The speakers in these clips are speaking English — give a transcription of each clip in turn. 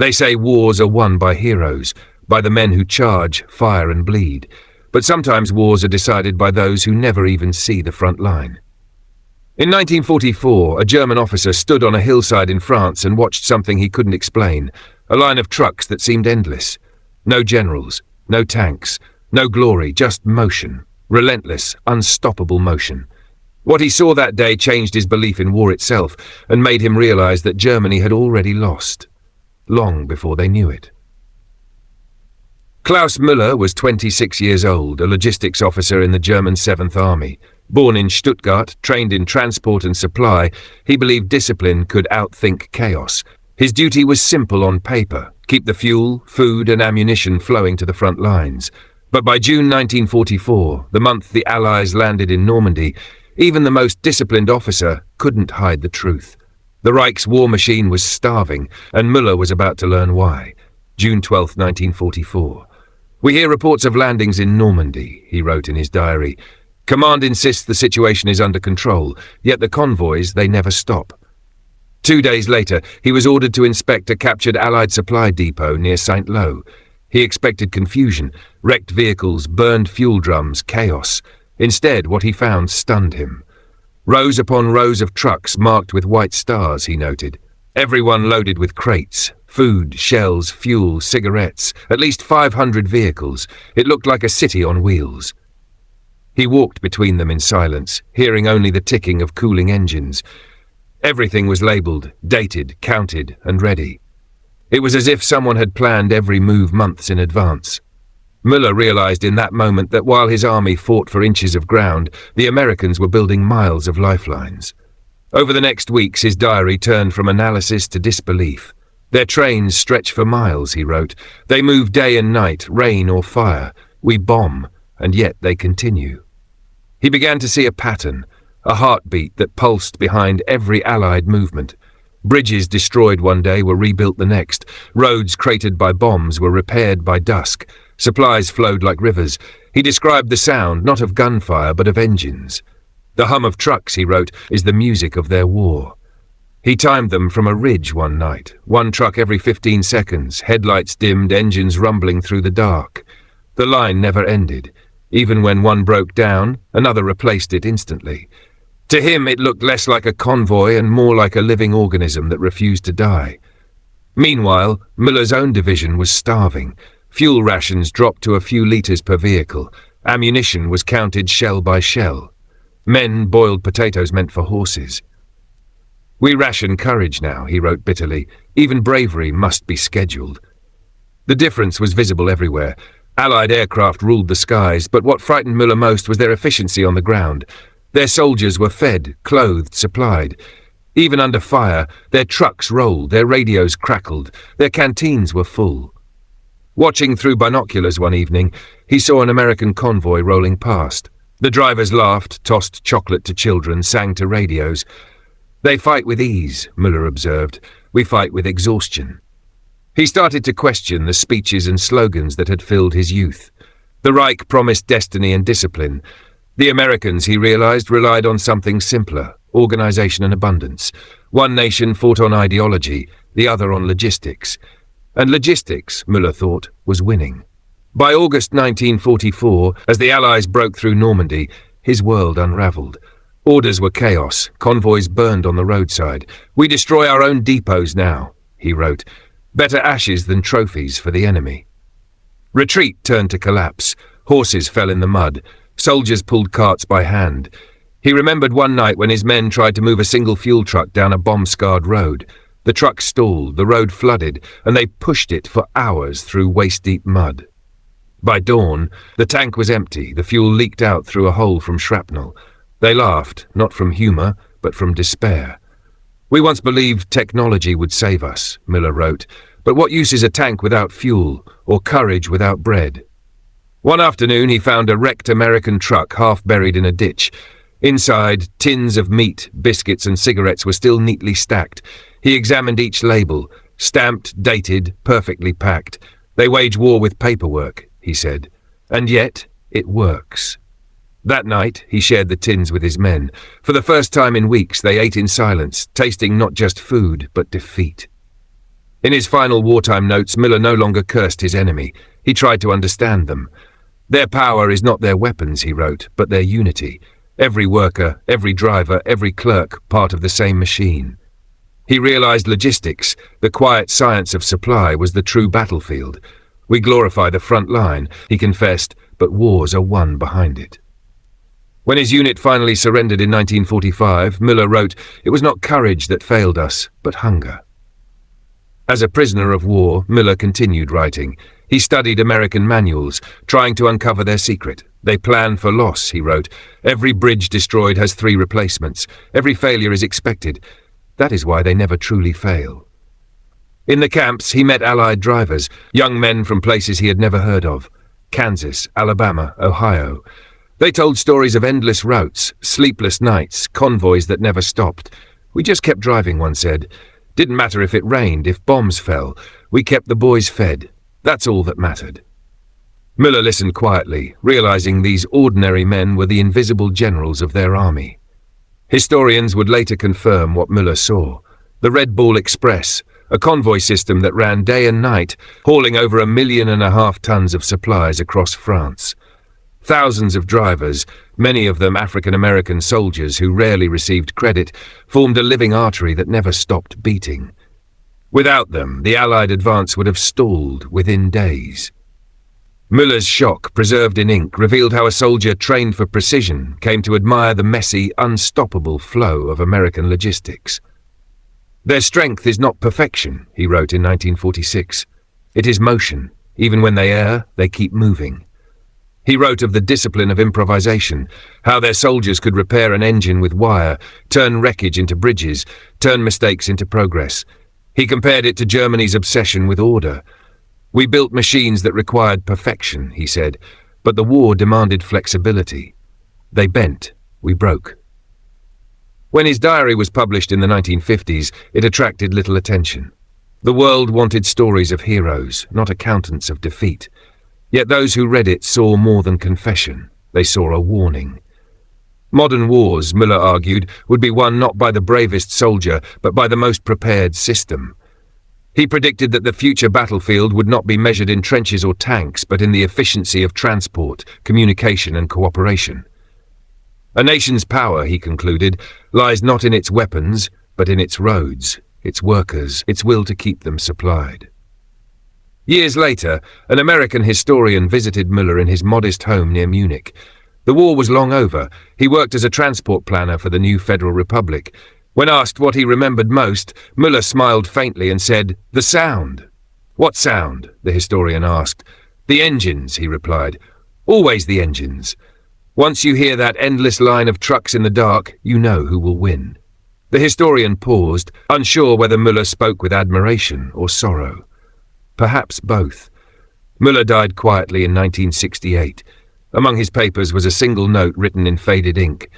They say wars are won by heroes, by the men who charge, fire and bleed. But sometimes wars are decided by those who never even see the front line. In 1944, a German officer stood on a hillside in France and watched something he couldn't explain, a line of trucks that seemed endless. No generals, no tanks, no glory, just motion, relentless, unstoppable motion. What he saw that day changed his belief in war itself and made him realize that Germany had already lost, long before they knew it. Klaus Müller was 26 years old, a logistics officer in the German 7th Army. Born in Stuttgart, trained in transport and supply, he believed discipline could outthink chaos. His duty was simple on paper: keep the fuel, food and ammunition flowing to the front lines. But by June 1944, the month the Allies landed in Normandy, even the most disciplined officer couldn't hide the truth. The Reich's war machine was starving, and Müller was about to learn why. June 12, 1944. "We hear reports of landings in Normandy," he wrote in his diary. "Command insists the situation is under control, yet the convoys, they never stop." 2 days later, he was ordered to inspect a captured Allied supply depot near Saint-Lô. He expected confusion, wrecked vehicles, burned fuel drums, chaos. Instead, what he found stunned him. Rows upon rows of trucks marked with white stars, he noted. Everyone loaded with crates, food, shells, fuel, cigarettes, at least 500 vehicles. It looked like a city on wheels. He walked between them in silence, hearing only the ticking of cooling engines. Everything was labelled, dated, counted, and ready. It was as if someone had planned every move months in advance. Müller realized in that moment that while his army fought for inches of ground, the Americans were building miles of lifelines. Over the next weeks, his diary turned from analysis to disbelief. "Their trains stretch for miles," he wrote. "They move day and night, rain or fire. We bomb, and yet they continue." He began to see a pattern, a heartbeat that pulsed behind every Allied movement. Bridges destroyed one day were rebuilt the next. Roads cratered by bombs were repaired by dusk. Supplies flowed like rivers. He described the sound, not of gunfire, but of engines. "The hum of trucks," he wrote, "is the music of their war." He timed them from a ridge one night, one truck every 15 seconds, headlights dimmed, engines rumbling through the dark. The line never ended. Even when one broke down, another replaced it instantly. To him, it looked less like a convoy and more like a living organism that refused to die. Meanwhile, Müller's own division was starving. Fuel rations dropped to a few litres per vehicle. Ammunition was counted shell by shell. Men boiled potatoes meant for horses. "We ration courage now," he wrote bitterly. "Even bravery must be scheduled." The difference was visible everywhere. Allied aircraft ruled the skies, but what frightened Müller most was their efficiency on the ground. Their soldiers were fed, clothed, supplied. Even under fire, their trucks rolled, their radios crackled, their canteens were full. Watching through binoculars one evening, he saw an American convoy rolling past. The drivers laughed, tossed chocolate to children, sang to radios. "They fight with ease," Müller observed. "We fight with exhaustion." He started to question the speeches and slogans that had filled his youth. The Reich promised destiny and discipline. The Americans, he realized, relied on something simpler: organization and abundance. One nation fought on ideology, the other on logistics. And logistics, Müller thought, was winning. By August 1944, as the Allies broke through Normandy, his world unraveled. Orders were chaos, convoys burned on the roadside. "We destroy our own depots now," he wrote. "Better ashes than trophies for the enemy." Retreat turned to collapse. Horses fell in the mud. Soldiers pulled carts by hand. He remembered one night when his men tried to move a single fuel truck down a bomb-scarred road. The truck stalled, the road flooded, and they pushed it for hours through waist-deep mud. By dawn, the tank was empty, the fuel leaked out through a hole from shrapnel. They laughed, not from humour, but from despair. "We once believed technology would save us," Müller wrote, "but what use is a tank without fuel, or courage without bread?" One afternoon he found a wrecked American truck half buried in a ditch. Inside, tins of meat, biscuits and cigarettes were still neatly stacked. He examined each label, stamped, dated, perfectly packed. "They wage war with paperwork," he said. "And yet, it works." That night, he shared the tins with his men. For the first time in weeks, they ate in silence, tasting not just food, but defeat. In his final wartime notes, Müller no longer cursed his enemy. He tried to understand them. Their power is not their weapons, he wrote, but their unity. Every worker, every driver, every clerk, part of the same machine. He realized logistics, the quiet science of supply, was the true battlefield. We glorify the front line, he confessed, but wars are won behind it. When his unit finally surrendered in 1945, Müller wrote, "It was not courage that failed us, but hunger." As a prisoner of war, Müller continued writing. He studied American manuals, trying to uncover their secret. They plan for loss, he wrote. Every bridge destroyed has 3 replacements. Every failure is expected. That is why they never truly fail. In the camps, he met Allied drivers, young men from places he had never heard of. Kansas, Alabama, Ohio. They told stories of endless routes, sleepless nights, convoys that never stopped. "We just kept driving," one said. "Didn't matter if it rained, if bombs fell. We kept the boys fed. That's all that mattered." Müller listened quietly, realizing these ordinary men were the invisible generals of their army. Historians would later confirm what Müller saw. The Red Bull Express, a convoy system that ran day and night, hauling over 1.5 million tons of supplies across France. Thousands of drivers, many of them African-American soldiers who rarely received credit, formed a living artery that never stopped beating. Without them, the Allied advance would have stalled within days. Müller's shock, preserved in ink, revealed how a soldier trained for precision came to admire the messy, unstoppable flow of American logistics. "Their strength is not perfection," he wrote in 1946. "It is motion. Even when they err, they keep moving." He wrote of the discipline of improvisation, how their soldiers could repair an engine with wire, turn wreckage into bridges, turn mistakes into progress. He compared it to Germany's obsession with order. "We built machines that required perfection," he said, "but the war demanded flexibility. They bent, we broke." When his diary was published in the 1950s, it attracted little attention. The world wanted stories of heroes, not accountants of defeat. Yet those who read it saw more than confession. They saw a warning. Modern wars, Müller argued, would be won not by the bravest soldier, but by the most prepared system. He predicted that the future battlefield would not be measured in trenches or tanks, but in the efficiency of transport, communication, and cooperation. A nation's power, he concluded, lies not in its weapons, but in its roads, its workers, its will to keep them supplied. Years later, an American historian visited Müller in his modest home near Munich. The war was long over. He worked as a transport planner for the new Federal Republic. When asked what he remembered most, Müller smiled faintly and said, "The sound." "What sound?" the historian asked. "The engines," he replied. "Always the engines. Once you hear that endless line of trucks in the dark, you know who will win." The historian paused, unsure whether Müller spoke with admiration or sorrow. Perhaps both. Müller died quietly in 1968. Among his papers was a single note written in faded ink.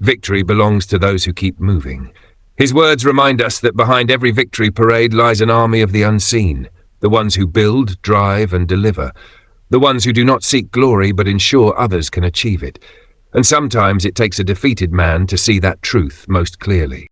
"Victory belongs to those who keep moving." His words remind us that behind every victory parade lies an army of the unseen, the ones who build, drive, and deliver, the ones who do not seek glory but ensure others can achieve it. And sometimes it takes a defeated man to see that truth most clearly.